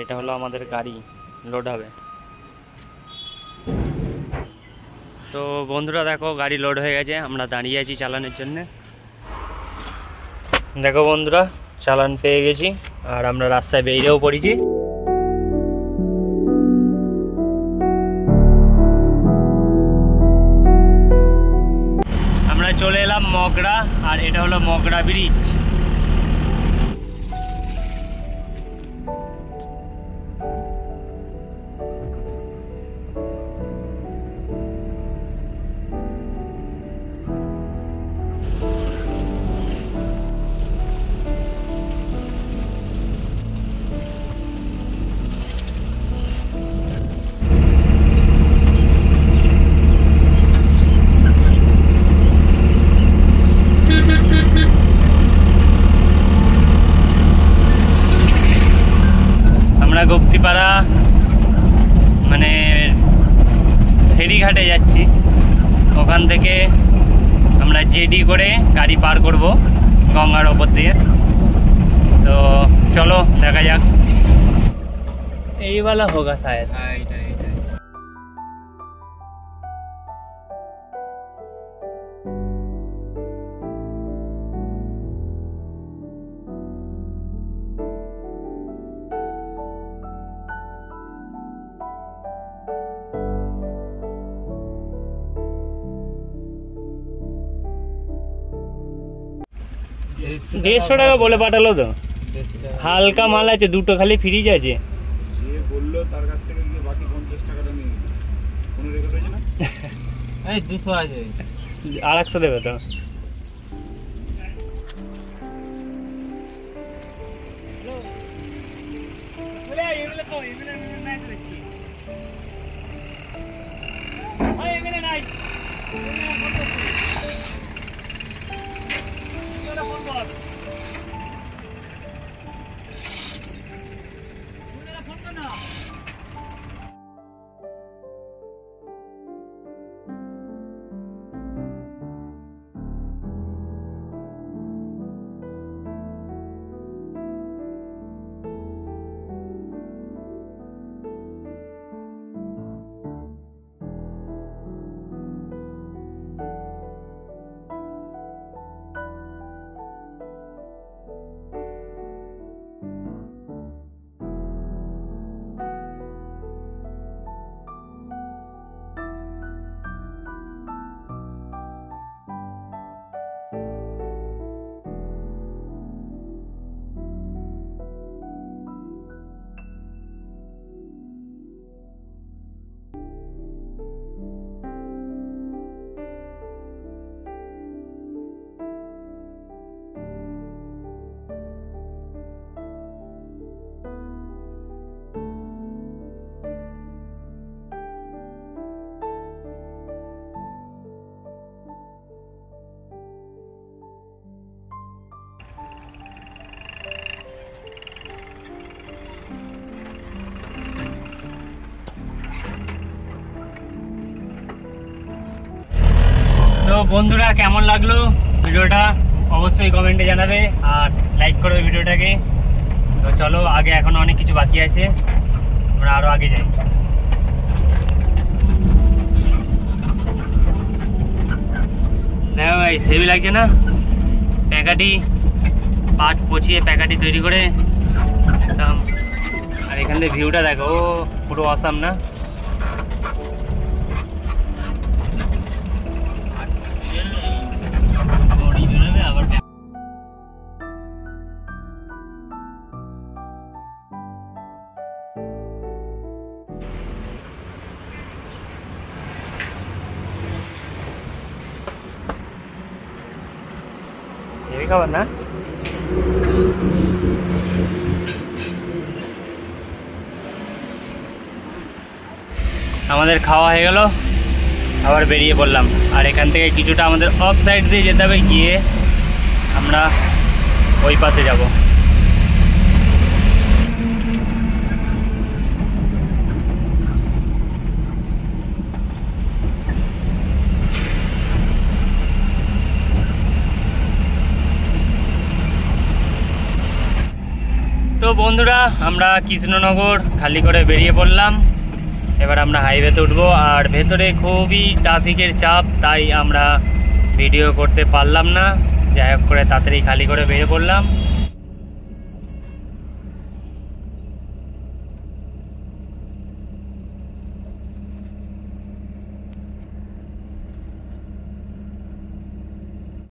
এটা হলো আমাদের গাড়ি লোড হবে। তো বন্ধুরা দেখো গাড়ি লোড হয়ে গেছে, আমরা দাঁড়িয়ে আছি চালানের জন্য। দেখো বন্ধুরা চালান পেয়ে গেছি আর আমরা রাস্তায় বেরিয়েও পড়েছি। আমরা চলে এলাম মগরা, আর এটা হলো মগরা ব্রিজ। আমরা গুপ্তিপাড়া মানে ফেরিঘাটে যাচ্ছি, ওখান থেকে আমরা জেডি করে গাড়ি পার করব গঙ্গার ওপর দিয়ে। তো চলো দেখা যাক। এই वाला होगा शायद। দেড়শো টাকা বলে পাঠালো তো, হালকা মাল আছে, দুটো খালি ফ্রিজ আছে। বললো তার কাছ থেকে বাকি 50 টাকাটা নিয়ে নিল। কোনো রেকর্ড হয়েছে না? এই 200 আছে, 800 দেবে তো। তো বন্ধুরা কেমন লাগলো ভিডিওটা অবশ্যই কমেন্টে জানাবে আর লাইক করবে ভিডিওটাকে। তো চলো আগে, এখনো অনেক কিছু বাকি আছে, আমরা আরো আগে যাই। দেখো ভাই সেবি লাগছে না, প্যাকাটি পাট পচিয়ে প্যাকাটি তৈরি করে একদম। আর এখান থেকে ভিউটা দেখো, পুরো অসাম না? খাবার না, আমাদের খাওয়া হয়ে গেল, আবার বেরিয়ে পড়লাম। আর এখান থেকে কিছুটা আমাদের অফ সাইড দিয়ে যেতে হবে, গিয়ে আমরা ওই পাশে যাব। তো বন্ধুরা আমরা কৃষ্ণনগর খালি করে বেরিয়ে পড়লাম। এবার আমরা হাইওয়েতে উঠবো। আর ভেতরে খুবই ট্রাফিকের চাপ, তাই আমরা ভিডিও করতে পারলাম না। যাই হোক করে তাড়াতাড়ি খালি করে বেরিয়ে পড়লাম।